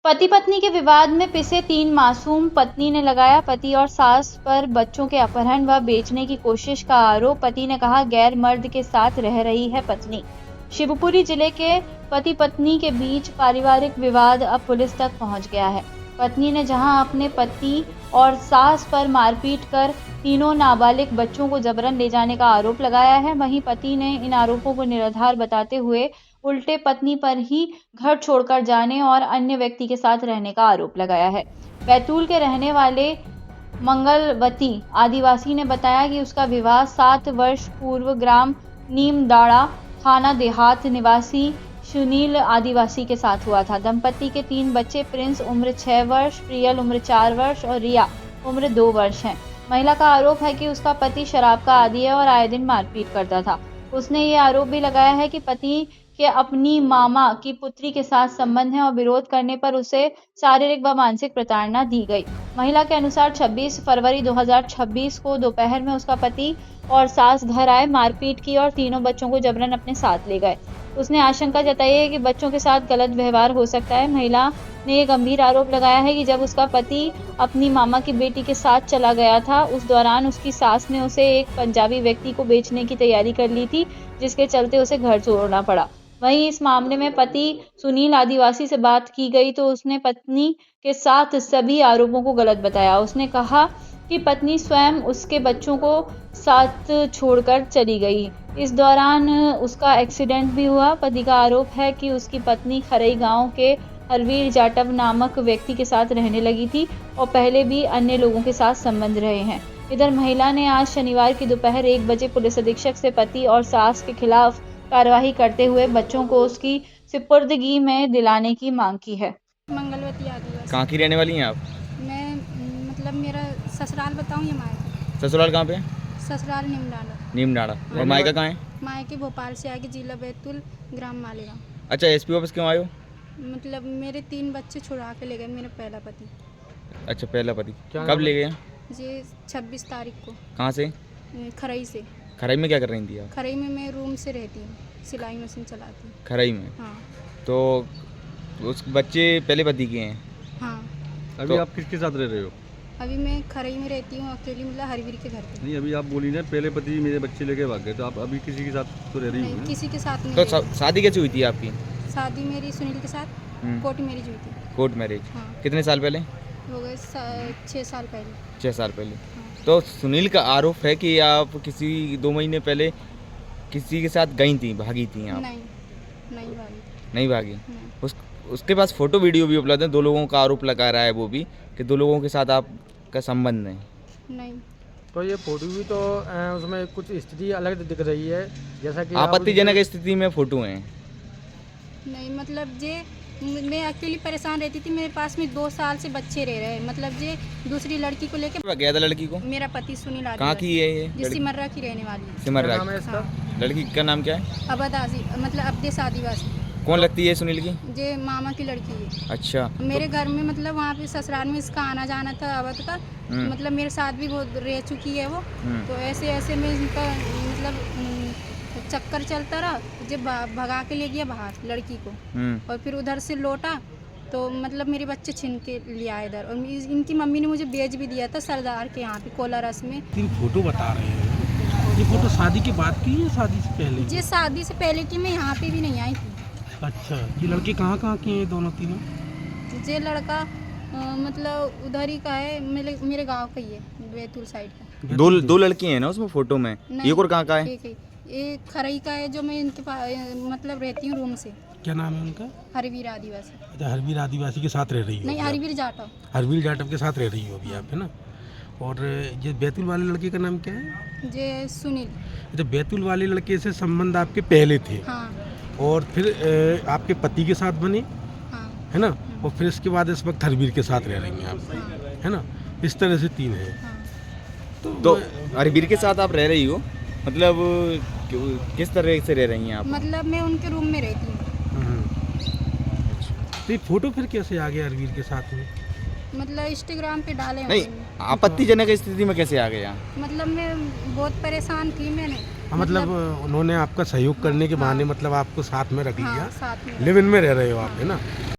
पति पत्नी के विवाद में पिसे 3 मासूम, पत्नी ने लगाया पति और सास पर बच्चों के अपहरण व बेचने की कोशिश का आरोप। पति ने कहा गैर मर्द के साथ रह रही है पत्नी। शिवपुरी जिले के पति पत्नी के बीच पारिवारिक विवाद अब पुलिस तक पहुंच गया है। पत्नी ने जहां अपने पति और सास पर मारपीट कर तीनों नाबालिग बच्चों को जबरन ले जाने का आरोप लगाया है, वहीं पति ने इन आरोपों को निराधार बताते हुए उल्टे पत्नी पर ही घर छोड़कर जाने और अन्य व्यक्ति के साथ रहने का आरोप लगाया है। बैतूल के रहने वाले मंगलवती आदिवासी ने बताया कि उसका विवाह 7 वर्ष पूर्व ग्राम नीमडाड़ा थाना देहात निवासी सुनील आदिवासी के साथ हुआ था। दंपति के 3 बच्चे प्रिंस उम्र 6 वर्ष, प्रियल उम्र 4 वर्ष और रिया उम्र 2 वर्ष हैं। महिला का आरोप है कि उसका पति शराब का आदी है और आए दिन मारपीट करता था। उसने ये आरोप भी लगाया है कि पति के अपनी मामा की पुत्री के साथ संबंध है और विरोध करने पर उसे शारीरिक व मानसिक प्रताड़ना दी गई। महिला के अनुसार 26 फरवरी 2026 को दोपहर में उसका पति और सास घर आए, मारपीट की और तीनों बच्चों को जबरन अपने साथ ले गए। उसने आशंका जताई है कि बच्चों के साथ गलत व्यवहार हो सकता है। महिला ने यह गंभीर आरोप लगाया है कि जब उसका पति अपनी मामा की बेटी के साथ चला गया था, उस दौरान उसकी सास ने उसे एक पंजाबी व्यक्ति को बेचने की तैयारी कर ली थी, जिसके चलते उसे घर छोड़ना पड़ा। वहीं इस मामले में पति सुनील आदिवासी से बात की गई तो उसने पत्नी के साथ सभी आरोपों को गलत बताया। उसने कहा कि पत्नी स्वयं उसके बच्चों को साथ छोड़कर चली गई। इस दौरान उसका एक्सीडेंट भी हुआ। पति का आरोप है कि उसकी पत्नी खरई गांव के हरवीर जाटव नामक व्यक्ति के साथ रहने लगी थी और पहले भी अन्य लोगों के साथ संबंध रहे हैं। इधर महिला ने आज शनिवार की दोपहर 1 बजे पुलिस अधीक्षक से पति और सास के खिलाफ कार्रवाई करते हुए बच्चों को उसकी सुपुर्दगी में दिलाने की मांग की है। मंगलवती आदिवासी। कहाँ की रहने वाली हैं आप? मैं मतलब मेरा ससुराल बताऊँ या मायका? ससुराल कहाँ पे है? ससुराल निमडाला। नीमडाड़ा। और मायका कहाँ है? मायके भोपाल से आगे जिला बैतूल ग्राम मालेगांव। अच्छा, एसपी ऑफिस क्यों आए हो? मतलब मेरे 3 बच्चे छुड़ा के ले गए मेरा पहला पति। अच्छा, पहला पति कब ले गए? ये 26 तारीख को। कहाँ से? खरई से। खराई में क्या कर रही थी आप? खरई में मैं रूम से रहती हूँ, सिलाई मशीन चलाती हूँ। खराई में? हाँ तो उस बच्चे पहले पति के हैं? हाँ। अभी तो आप किसके साथ रह रहे हो? अभी मैं खरई में रहती हूँ अकेली, मतलब हरवीर के घर पे। नहीं, अभी आप बोली ना पहले पति मेरे बच्चे लेके भाग गए, तो आप अभी किसी के साथ तो रह रही नहीं, हो? किसी के साथ नहीं तो रहती। शादी कैसे हुई थी आपकी? शादी मेरी सुनील के साथ कोर्ट मैरिज हुई थी। Court marriage? हाँ। कितने साल पहले? हो गए 6 साल पहले। 6 साल पहले। हाँ। तो सुनील का आरोप है कि आप किसी 2 महीने पहले किसी के साथ गई थी, भागी थी आप? नहीं, नहीं भाई। नहीं भागी? नहीं। उसके पास फोटो वीडियो भी उपलब्ध है। 2 लोगों का आरोप लगा रहा है वो भी कि 2 लोगों के साथ आपका संबंध है। नहीं। तो ये फोटो भी तो उसमें कुछ स्थिति अलग दिख रही है, जैसा कि आपत्तिजनक स्थिति में फोटो हैं। नहीं मतलब जे मैं अकेली परेशान रहती थी, मेरे पास में 2 साल से बच्चे रह रहे हैं। मतलब जे दूसरी लड़की को लेके गया था लड़की को? मेरा पति सुनील आदिवासी। कहाँ की है ये जिस लड़की? सिमर्रा की रहने वाली है। सिमर्रा नाम है की। इसका? लड़की का नाम क्या है? अबदासी मतलब अब्देश आदिवासी। कौन लगती है सुनील की? जे मामा की लड़की है। अच्छा। मेरे घर में मतलब वहाँ पे ससुराल में इसका आना जाना था अवध का। मतलब मेरे साथ भी बहुत रह चुकी है वो। तो ऐसे ऐसे में इनका मतलब चक्कर चलता रहा, जब भगा के ले गया बाहर लड़की को और फिर उधर से लौटा तो मतलब मेरे बच्चे छीन के लिया इधर। और इनकी मम्मी ने मुझे बेच भी दिया था सरदार के यहाँ पे कोलारस में। 3 फोटो बता रहे हैं, ये फोटो शादी के बाद की है शादी से पहले? ये शादी से पहले की, मैं यहाँ पे भी नहीं आई थी। अच्छा, ये लड़के कहाँ के हैं दोनों तीनों? ये लड़का मतलब उधर ही का है, मेरे गांव का ही है, बैतूल साइड का। 2 लड़की हैं ना उसमें फोटो में? एक और कहाँ का है? एक खरई का है जो मैं इनके पास मतलब रहती हूँ रूम से। क्या नाम है उनका? हरवीर आदिवासी। अच्छा, हरवीर आदिवासी के साथ रह रही हो? नहीं, हरवीर जाटव। हरवीर जाटव के साथ रह रही हो अभी आप, है ना? और ये बैतूल वाले लड़के का नाम क्या है? ये सुनील। अच्छा, बैतूल वाले लड़के से संबंध आपके पहले थे? हाँ। और फिर आपके पति के साथ बने? हाँ। है ना? और फिर इसके बाद इस वक्त हरवीर के साथ रह रही हैं आप? हाँ। है ना? इस तरह से 3 है। हाँ। तो हरवीर के साथ आप रह रही हो, मतलब किस तरह से रह रही हैं आप? मतलब मैं उनके रूम में रहती हूँ। तो ये फोटो फिर कैसे आ गया हरवीर के साथ में? मतलब इंस्टाग्राम पे डाले नहीं, आपत्तिजनक स्थिति में कैसे आ गया? मतलब मैं बहुत परेशान थी मैंने। मतलब उन्होंने आपका सहयोग करने के बहाने मतलब आपको साथ में रख लिया, हाँ, साथ में। लिव इन में रह रहे हो आप, है ना?